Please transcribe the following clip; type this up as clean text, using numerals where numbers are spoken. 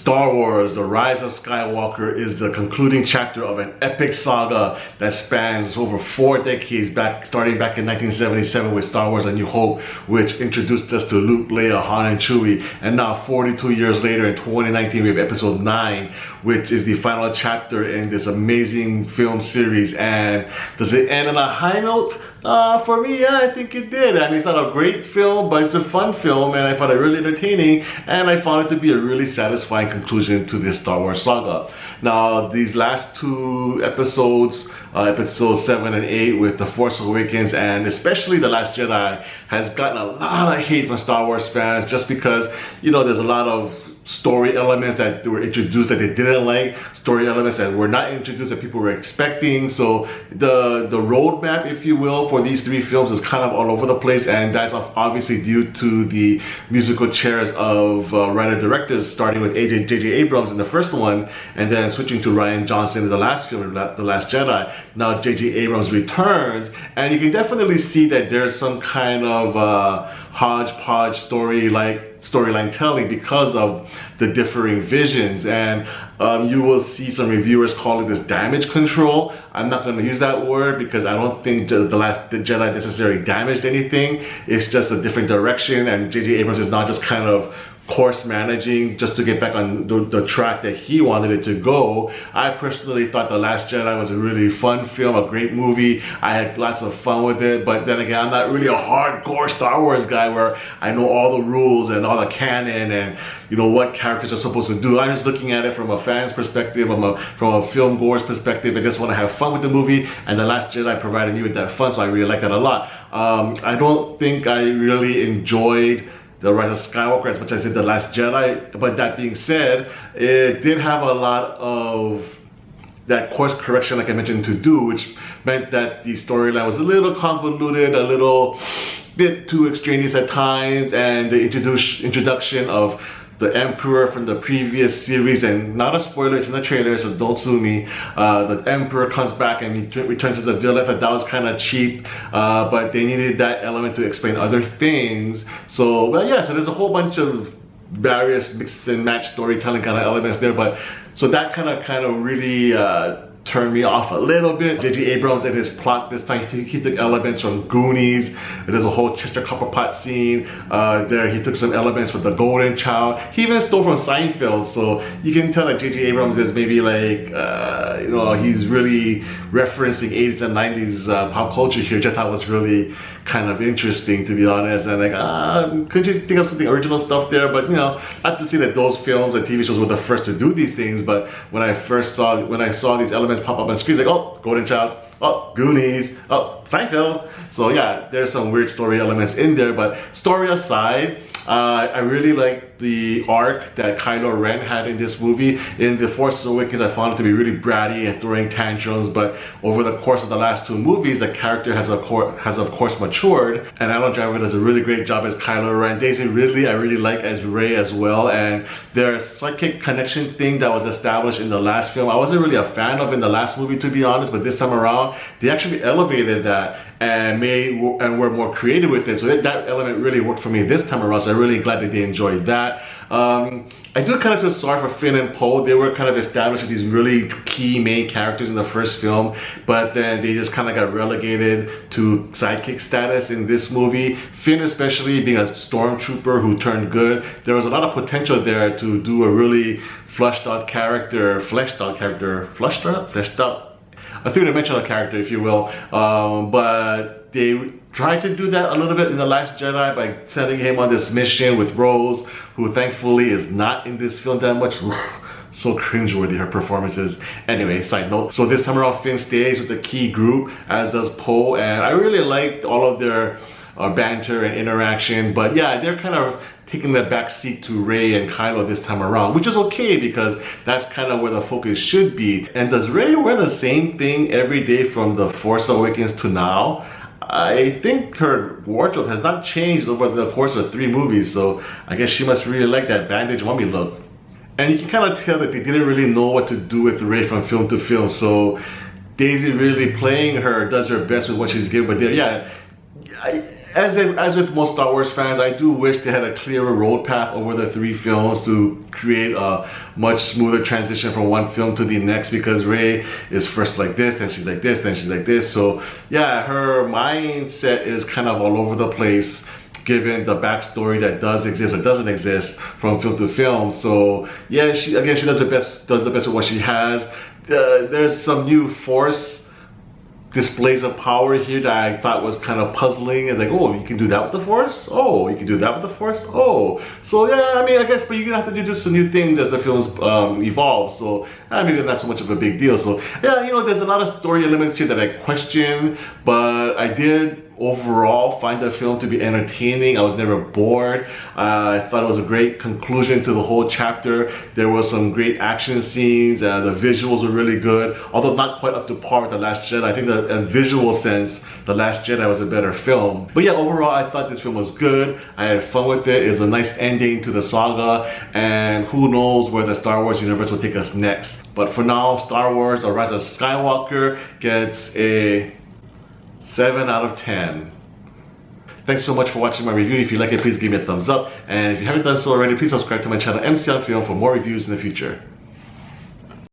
Star Wars, The Rise of Skywalker is the concluding chapter of an epic saga that spans over 4 decades starting back in 1977 with Star Wars A New Hope, which introduced us to Luke, Leia, Han, and Chewie. And now 42 years later in 2019, we have episode 9, which is the final chapter in this amazing film series. And does it end on a high note? For me, yeah, I think it did. I mean, it's not a great film, but it's a fun film, and I found it really entertaining, and I found it to be a really satisfying conclusion to this Star Wars saga. Now, these last 2 episodes, episodes 7 and 8 with The Force Awakens, and especially The Last Jedi, has gotten a lot of hate from Star Wars fans just because, you know, there's a lot of story elements that were introduced that they didn't like, story elements that were not introduced that people were expecting. So the roadmap, if you will, for these 3 films is kind of all over the place, and that's obviously due to the musical chairs of writer-directors, starting with J.J. Abrams in the first one, and then switching to Rian Johnson in the last film, The Last Jedi. Now J.J. Abrams returns, and you can definitely see that there's some kind of hodgepodge storyline telling because of the differing visions, and you will see some reviewers calling this damage control. I'm not going to use that word because I don't think the Last Jedi necessarily damaged anything. It's just a different direction, and J.J. Abrams is not just kind of course managing just to get back on the track that he wanted it to go. I personally thought The Last Jedi was a really fun film, a great movie. I had lots of fun with it, but then again, I'm not really a hardcore Star Wars guy where I know all the rules and all the canon and, you know, what characters are supposed to do. I'm just looking at it from a fan's perspective, from a film goer's perspective. I just want to have fun with the movie, and The Last Jedi provided me with that fun, so I really like that a lot. I don't think I really enjoyed The Rise of Skywalker as much as I did The Last Jedi, but that being said, it did have a lot of that course correction, like I mentioned, to do, which meant that the storyline was a little convoluted, a little bit too extraneous at times, and the introduction of the Emperor from the previous series, and not a spoiler, it's in the trailer, so don't sue me. The Emperor comes back and he returns as a villain. That was kind of cheap, but they needed that element to explain other things. So, well, yeah, so there's a whole bunch of various mix and match storytelling kind of elements there, but so that kind of really turned me off a little bit. J.J. Abrams in his plot this time, he took elements from Goonies. There's a whole Chester Copperpot scene there. He took some elements from The Golden Child. He even stole from Seinfeld, so you can tell that J.J. Abrams is maybe like, you know, he's really referencing 80s and 90s pop culture here, which I thought was really kind of interesting, to be honest. And like, couldn't you think of something original stuff there? But, you know, not to say that those films and TV shows were the first to do these things, but when I saw these elements pop up on screen, like, oh, Golden Child, oh, Goonies, oh, Seinfeld. So yeah, there's some weird story elements in there, but story aside, I really like the arc that Kylo Ren had in this movie. In The Force Awakens, I found it to be really bratty and throwing tantrums, but over the course of the last 2 movies, the character has of course matured, and Alan Driver does a really great job as Kylo Ren. Daisy Ridley I really like as Rey as well, and their psychic connection thing that was established in the last film, I wasn't really a fan of in the last movie, to be honest, but this time around, they actually elevated that and were more creative with it. So that element really worked for me this time around, so I'm really glad that they enjoyed that. I do kind of feel sorry for Finn and Poe. They were kind of established as these really key main characters in the first film, but then they just kind of got relegated to sidekick status in this movie. Finn, especially being a stormtrooper who turned good, there was a lot of potential there to do a really fleshed out, a 3-dimensional character, if you will, but they tried to do that a little bit in The Last Jedi by sending him on this mission with Rose, who thankfully is not in this film that much. So cringeworthy, her performances. Anyway, side note. So this time around, Finn stays with the key group, as does Poe, and I really liked all of their banter and interaction, but yeah, they're kind of taking the back seat to Rey and Kylo this time around, which is okay because that's kind of where the focus should be. And does Rey wear the same thing every day from The Force Awakens to now? I think her wardrobe has not changed over the course of 3 movies, so I guess she must really like that bandage mummy look. And you can kind of tell that they didn't really know what to do with Rey from film to film, so Daisy really playing her does her best with what she's given, but there, yeah, as with most Star Wars fans, I do wish they had a clearer road path over the 3 films to create a much smoother transition from one film to the next, because Rey is first like this, then she's like this, then she's like this. So yeah, her mindset is kind of all over the place, given the backstory that does exist or doesn't exist from film to film. So yeah, she does the best with what she has. There's some new Force displays of power here that I thought was kind of puzzling, and like, oh, you can do that with the Force? Oh, you can do that with the Force? Oh. So yeah, I mean, I guess, but you're gonna have to do some new things as the films evolve. So maybe not so much of a big deal. So yeah, you know, there's a lot of story elements here that I question, but I did overall find the film to be entertaining. I was never bored. I thought it was a great conclusion to the whole chapter. There were some great action scenes. The visuals were really good, although not quite up to par with The Last Jedi. I think that in visual sense, The Last Jedi was a better film. But yeah, overall, I thought this film was good. I had fun with it. It was a nice ending to the saga, and who knows where the Star Wars universe will take us next. But for now, Star Wars: A Rise of Skywalker gets a 7 out of 10. Thanks so much for watching my review. If you like it, please give me a thumbs up. And if you haven't done so already, please subscribe to my channel, MC on Film, for more reviews in the future.